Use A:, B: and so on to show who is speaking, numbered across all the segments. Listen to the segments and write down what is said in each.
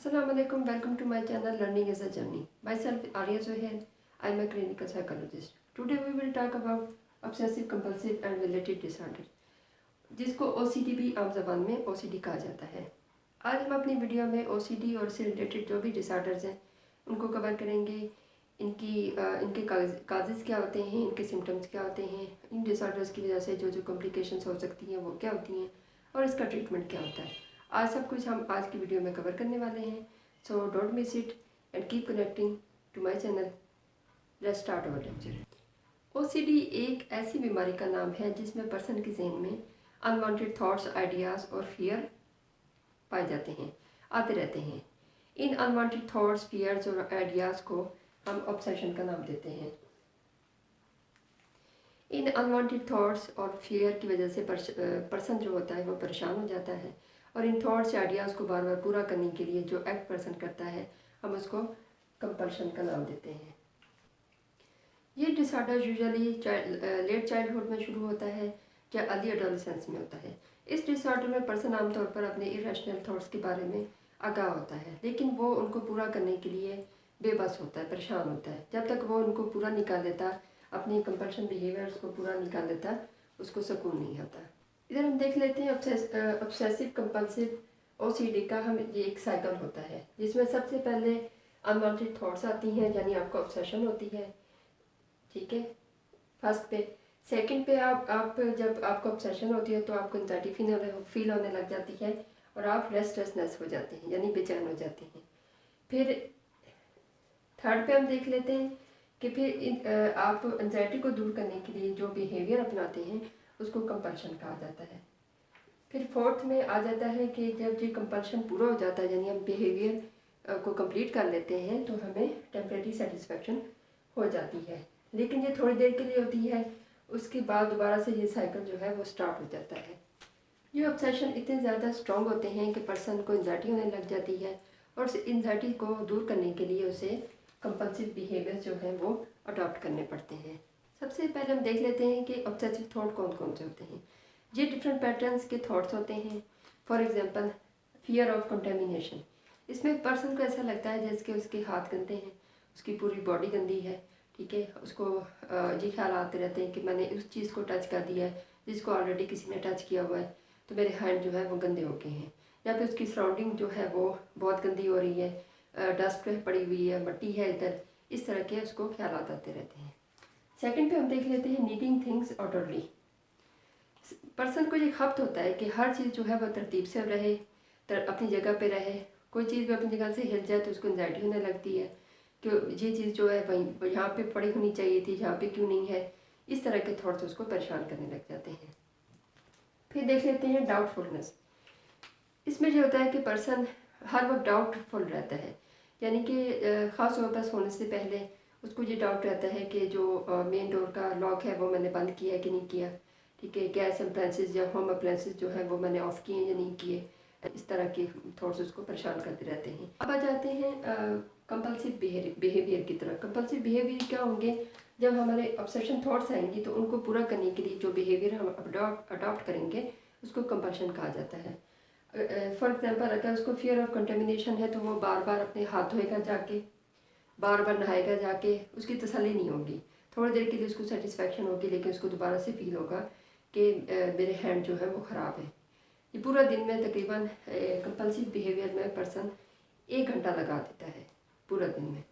A: Assalamu alaikum, welcome to my channel Learning is a Journey. Myself Arya Zohair, I am a clinical psychologist. Today we will talk about obsessive compulsive and related disorder, जिसको OCD भी आम ज़बान में OCD कहा जाता है। आज हम अपनी वीडियो में OCD और इससे रिलेटेड जो भी डिसऑर्डर्स हैं उनको कवर करेंगे। इनके काजेज़ क्या होते हैं, इनके सिम्टम्स क्या होते हैं, इन डिसऑर्डर्स की वजह से जो कॉम्प्लिकेशंस हो सकती हैं वो क्या होती हैं और इसका ट्रीटमेंट क्या होता है। आज सब कुछ हम आज की वीडियो में कवर करने वाले हैं। So don't miss it and keep connecting to my channel. Let's start our lecture. OCD एक ऐसी बीमारी का नाम है जिसमें पर्सन के जहन में अनवांटेड थॉट्स, आइडियाज़ और फियर पाए जाते हैं, आते रहते हैं। इन अनवांटेड थॉट्स, फियर्स और आइडियाज़ को हम ऑब्सेशन का नाम देते हैं। इन अनवांटेड थॉट्स और फियर की वजह से पर्सन जो होता है वो परेशान हो जाता है और इन थॉट्स या आइडियाज़ को बार बार पूरा करने के लिए जो एक्ट पर्सन करता है हम उसको कंपल्शन का नाम देते हैं। ये डिसऑर्डर यूजुअली लेट चाइल्डहुड में शुरू होता है या अर्ली एडोलेसेंस में होता है। इस डिसऑर्डर में पर्सन आमतौर पर अपने इरेशनल थॉट्स के बारे में आगाह होता है, लेकिन वो उनको पूरा करने के लिए बेबस होता है, परेशान होता है। जब तक वो उनको पूरा निकाल लेता, अपनी कंपल्शन बिहेवियर्स को पूरा निकाल लेता, उसको सुकून नहीं होता। इधर हम देख लेते हैं ऑब्सेसिव कंपल्सिव OCD का हम ये एक साइकिल होता है जिसमें सबसे पहले अनवांटेड थॉट्स आती हैं, यानी आपको ऑब्सेशन होती है, ठीक है, फर्स्ट पे। सेकंड पे आप जब आपको ऑब्सेशन होती है तो आपको एंजाइटी फील होने लग जाती है और आप रेस्टलेसनेस हो जाते हैं, यानी बेचैन हो जाते हैं। फिर थर्ड पे हम देख लेते हैं कि फिर आप एंजाइटी को दूर करने के लिए जो बिहेवियर अपनाते हैं उसको कंपल्शन कहा जाता है। फिर फोर्थ में आ जाता है कि जब ये कंपल्शन पूरा हो जाता है, यानी हम बिहेवियर को कंप्लीट कर लेते हैं, तो हमें टेम्परेरी सेटिस्फेक्शन हो जाती है, लेकिन ये थोड़ी देर के लिए होती है। उसके बाद दोबारा से ये साइकिल जो है वो स्टार्ट हो जाता है। ये ऑब्सेशन इतने ज़्यादा स्ट्रॉन्ग होते हैं कि पर्सन को एंजाइटी होने लग जाती है और उस एंजाइटी को दूर करने के लिए उसे कंपल्सिव बिहेवियर जो है वो अडॉप्ट करने पड़ते हैं। सबसे पहले हम देख लेते हैं कि ऑब्सेसिव थॉट कौन कौन से होते हैं। ये डिफरेंट पैटर्न्स के थॉट्स होते हैं। For example fear of contamination. इसमें पर्सन को ऐसा लगता है जैसे कि उसके हाथ गंदे हैं, उसकी पूरी बॉडी गंदी है, ठीक है। उसको ये ख्याल आते रहते हैं कि मैंने उस चीज़ को टच कर दिया है जिसको ऑलरेडी किसी ने टच किया हुआ है, तो मेरे हैंड जो है वो गंदे हो गए हैं। या फिर उसकी सराउंडिंग जो है वो बहुत गंदी हो रही है, डस्ट पड़ी हुई है, मट्टी है इधर, इस तरह के उसको ख्याल आते रहते हैं। सेकंड पे हम देख लेते हैं नीडिंग थिंग्स ऑर्डरली। पर्सन को ये खपत होता है कि हर चीज़ जो है वो तरतीब से रहे, अपनी जगह पे रहे। कोई चीज़ भी अपनी जगह से हिल जाए तो उसको एंजाइटी होने लगती है कि ये चीज़ जो है वहीं यहाँ पे पड़ी होनी चाहिए थी, यहाँ पे क्यों नहीं है। इस तरह के थॉट्स उसको परेशान करने लग जाते हैं। फिर देख लेते हैं डाउटफुलनेस। इसमें जो होता है कि पर्सन हर वक्त डाउटफुल रहता है, यानी कि ख़ास तौर पर सोने से पहले उसको ये डाउट रहता है कि जो मेन डोर का लॉक है वो मैंने बंद किया है कि नहीं किया, ठीक है। गैस अप्लायंसेस या होम अप्लायंसेस जो है वो मैंने ऑफ़ किए या नहीं किए। इस तरह के थॉट्स उसको परेशान करते रहते हैं। अब आ जाते हैं कंपल्सिव बिहेवियर की तरफ। कंपल्सिव बिहेवियर क्या होंगे? जब हमारे ऑब्सेशन थॉट्स आएंगी तो उनको पूरा करने के लिए जो बिहेवियर हम अडॉप्ट करेंगे उसको कंपल्शन कहा जाता है। फॉर एग्जांपल अगर उसको फियर ऑफ कंटेमिनेशन है तो वो बार बार अपने हाथ धोएगा जाके, बार बार नहाएगा जाके, उसकी तसल्ली नहीं होगी। थोड़ी देर के लिए उसको सेटिस्फेक्शन होगी, लेकिन उसको दोबारा से फील होगा कि मेरे हैंड जो है वो ख़राब है। ये पूरा दिन में तकरीबन कंपल्सिव बिहेवियर में पर्सन 1 घंटा लगा देता है पूरा दिन में।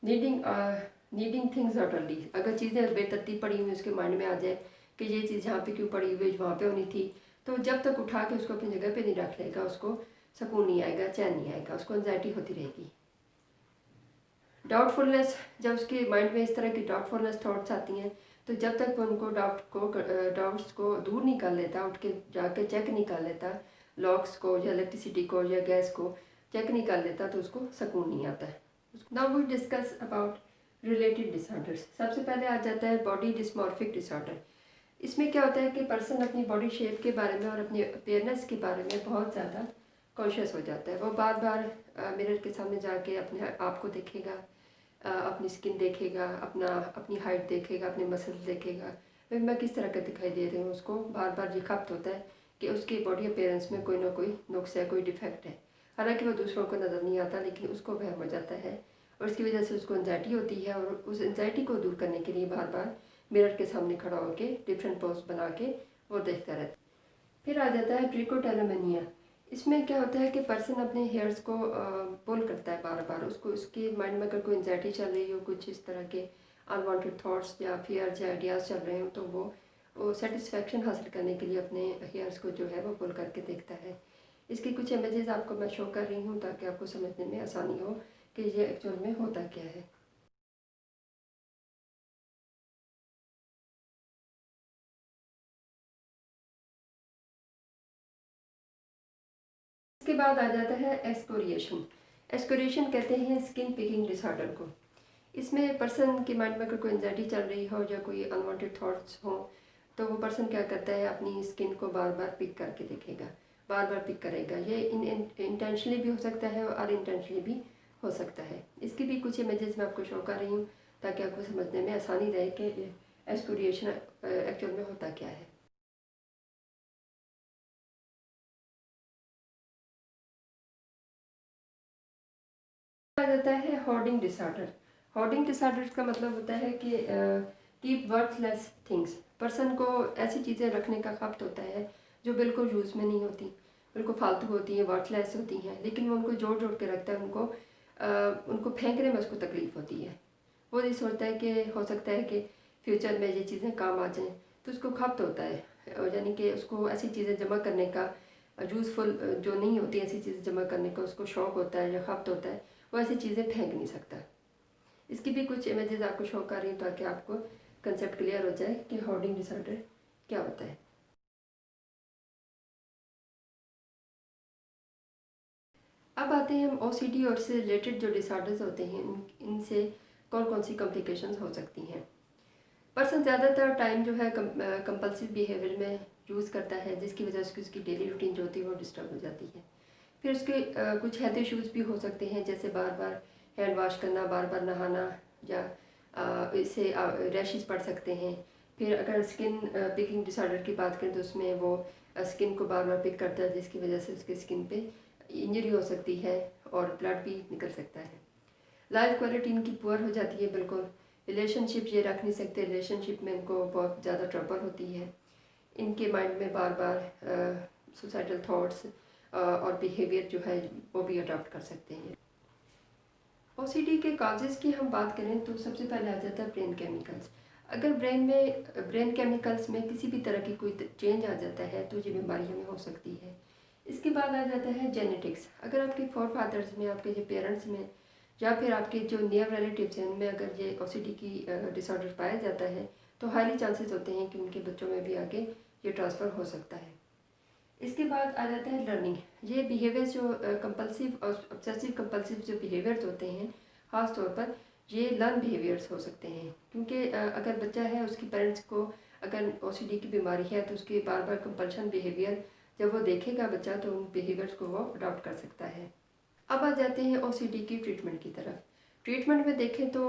A: Needing things orderly. अगर चीज़ें बेतरतीब पड़ी हुई उसके माइंड में आ जाए कि ये चीज़ यहाँ पे क्यों पड़ी हुई है, वहाँ पे होनी थी, तो जब तक उठा के उसको अपनी जगह पे नहीं रख लेगा उसको सुकून नहीं आएगा, चैन नहीं आएगा, उसको एंजाइटी होती रहेगी। डाउटफुलनेस। जब उसके माइंड में इस तरह की डाउटफुलनेस थॉट्स आती हैं तो जब तक वो उनको डाउट्स को दूर नहीं कर लेता, उठ के जाके चेक नहीं कर लेता, लॉक्स को या इलेक्ट्रिसिटी को या गैस को चेक नहीं कर लेता, तो उसको सुकून नहीं आता है। Now we discuss about related disorders. सबसे पहले आ जाता है बॉडी डिस्मॉर्फिक डिसऑर्डर। इसमें क्या होता है कि पर्सन अपनी बॉडी शेप के बारे में और अपनी अपेयरनेस के बारे में बहुत ज़्यादा कॉन्शियस हो जाता है। वो बार बार मिरर के सामने जाके अपने आप को देखेगा, अपनी स्किन देखेगा, अपनी हाइट देखेगा, अपने मसल्स देखेगा, मैं किस तरह का दिखाई दे रही हूँ। उसको बार बार ये खपत होता है कि उसकी बॉडी अपीयरेंस में कोई ना कोई नुक्स है, कोई डिफेक्ट है। हालांकि वो दूसरों को नज़र नहीं आता, लेकिन उसको वहम हो जाता है और इसकी वजह से उसको एंजाइटी होती है और उस एंजाइटी को दूर करने के लिए बार बार मिरर के सामने खड़ा होकर डिफरेंट पोज बना के वो देखता रहता है। फिर आ जाता है ट्रिकोटेलोमेनिया। इसमें क्या होता है कि पर्सन अपने हेयर्स को पुल करता है बार बार, उसको उसके माइंड में अगर कोई एंजाइटी चल रही हो, कुछ इस तरह के अनवांटेड थॉट्स या फियर्स या आइडियाज़ चल रहे हो, तो वो सेटिस्फेक्शन हासिल करने के लिए अपने हेयर्स को जो है वो पुल करके देखता है। इसकी कुछ इमेजेस आपको मैं शो कर रही हूँ ताकि आपको समझने में आसानी हो कि ये एक्चुअल में होता क्या है। इसके बाद आ जाता है एक्सकोरिएशन। एक्सकोरिएशन कहते हैं स्किन पिकिंग डिसऑर्डर को। इसमें पर्सन के माइंड में अगर कोई एंजाइटी चल रही हो या कोई अनवांटेड थॉट्स हो, तो वो पर्सन क्या करता है, अपनी स्किन को बार बार पिक करके देखेगा, बार बार पिक करेगा। ये इंटेंशनली भी हो सकता है और अनइंटेंशनली भी हो सकता है। इसकी भी कुछ इमेजेस मैं आपको शो कर रही हूँ ताकि आपको समझने में आसानी रहे कि एक्सकोरिएशन एक्चुअल में होता क्या है। आ जाता है होर्डिंग डिसऑर्डर। होर्डिंग डिसऑर्डर का मतलब होता है कि कीप वर्थलेस थिंग्स। पर्सन को ऐसी चीज़ें रखने का खपत होता है जो बिल्कुल यूज़ में नहीं होती, बिल्कुल फालतू होती हैं, वर्थलेस होती हैं, लेकिन वो उनको जोड़ जोड़ के रखता है। उनको फेंकने में उसको तकलीफ़ होती है। वो ये सोचता है कि हो सकता है कि फ्यूचर में ये चीज़ें काम आ जाएं, तो उसको खपत होता है, यानी कि उसको ऐसी चीज़ें जमा करने का, यूज़फुल जो नहीं होती ऐसी चीज़ें जमा करने का उसको शौक़ होता है या खपत होता है। वो ऐसी चीज़ें फेंक नहीं सकता। इसकी भी कुछ इमेजेस आपको शो कर रही हूँ ताकि आपको कंसेप्ट क्लियर हो जाए कि होर्डिंग डिसऑर्डर क्या होता है। अब आते हैं हम ओसीडी और इससे रिलेटेड जो डिसऑर्डर्स होते हैं, इनसे कौन कौन सी कॉम्प्लिकेशंस हो सकती हैं। पर्सन ज़्यादातर टाइम जो है कंपल्सिव बिहेवियर में यूज़ करता है, जिसकी वजह से उसकी डेली रूटीन जो होती है वो डिस्टर्ब हो जाती है। फिर उसके कुछ हेल्थ इश्यूज़ भी हो सकते हैं, जैसे बार बार हैंड वॉश करना, बार बार नहाना, या इससे रैशेस पड़ सकते हैं। फिर अगर स्किन पिकिंग डिसऑर्डर की बात करें तो उसमें वो स्किन को बार बार पिक करता है, जिसकी वजह से उसकी स्किन पे इंजरी हो सकती है और ब्लड भी निकल सकता है। लाइफ क्वालिटी इनकी पुअर हो जाती है बिल्कुल। रिलेशनशिप ये रख नहीं सकते, रिलेशनशिप में इनको बहुत ज़्यादा ट्रबल होती है। इनके माइंड में बार बार सुसाइडल थॉट्स और बिहेवियर जो है वो भी अडॉप्ट कर सकते हैं। ओसीडी के काजेज़ की हम बात करें तो सबसे पहले आ जाता है ब्रेन केमिकल्स। अगर ब्रेन केमिकल्स में किसी भी तरह की कोई चेंज आ जाता है तो ये बीमारी हमें हो सकती है। इसके बाद आ जाता है जेनेटिक्स। अगर आपके फोर फादर्स में, आपके जो पेरेंट्स में या फिर आपके जो नियर रिलेटिव्स हैं उनमें अगर ये ओसीडी की डिसऑर्डर पाया जाता है तो हाईली चांसेस होते हैं कि उनके बच्चों में भी आगे ये ट्रांसफ़र हो सकता है। इसके बाद आ जाता है लर्निंग। ये बिहेवियर्स जो कंपल्सिव और ऑब्सेसिव कंपल्सिव जो बिहेवियर्स होते हैं, ख़ास तौर पर ये लर्न बिहेवियर्स हो सकते हैं, क्योंकि अगर बच्चा है उसकी पेरेंट्स को अगर ओसीडी की बीमारी है तो उसके बार बार कंपल्शन बिहेवियर जब वो देखेगा बच्चा तो उन बिहेवियर्स को वो अडॉप्ट कर सकता है। अब आ जाते हैं ओसीडी की ट्रीटमेंट की तरफ। ट्रीटमेंट में देखें तो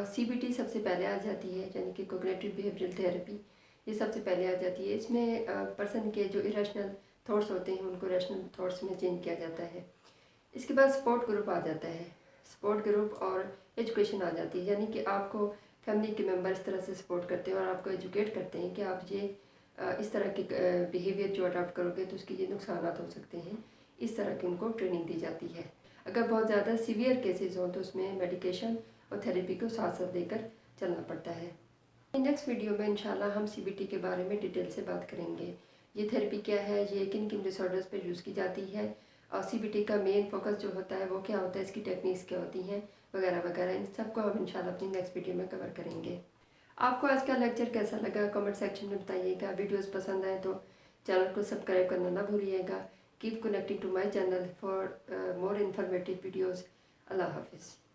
A: सीबीटी सबसे पहले आ जाती है, यानी कि कोग्निटिव बिहेवियरल थेरेपी। ये सबसे पहले आ जाती है। इसमें पर्सन के जो इरेशनल थॉट्स होते हैं उनको रैशनल थॉट्स में चेंज किया जाता है। इसके बाद सपोर्ट ग्रुप आ जाता है। सपोर्ट ग्रुप और एजुकेशन आ जाती है, यानी कि आपको फैमिली के मेम्बर इस तरह से सपोर्ट करते हैं और आपको एजुकेट करते हैं कि आप ये इस तरह के बिहेवियर जो अडॉप्ट करोगे तो उसके ये नुकसान हो सकते हैं। इस तरह की उनको ट्रेनिंग दी जाती है। अगर बहुत ज़्यादा सीवियर केसेस हों तो उसमें मेडिकेशन और थेरेपी को साथ साथ देकर चलना पड़ता है। नेक्स्ट वीडियो में इंशाल्लाह हम सीबीटी के बारे में डिटेल से बात करेंगे। ये थेरेपी क्या है, ये किन किन डिसऑर्डर्स पे यूज़ की जाती है और सीबीटी का मेन फोकस जो होता है वो क्या होता है, इसकी टेक्निक्स क्या होती हैं वगैरह वगैरह। इन सबको हम इंशाल्लाह अपनी नेक्स्ट वीडियो में कवर करेंगे। आपको आज का लेक्चर कैसा लगा कमेंट सेक्शन में बताइएगा। वीडियोस पसंद आए तो चैनल को सब्सक्राइब करना ना भूलिएगा। Keep connecting to my channel for more informative videos. अल्लाह हाफिज़।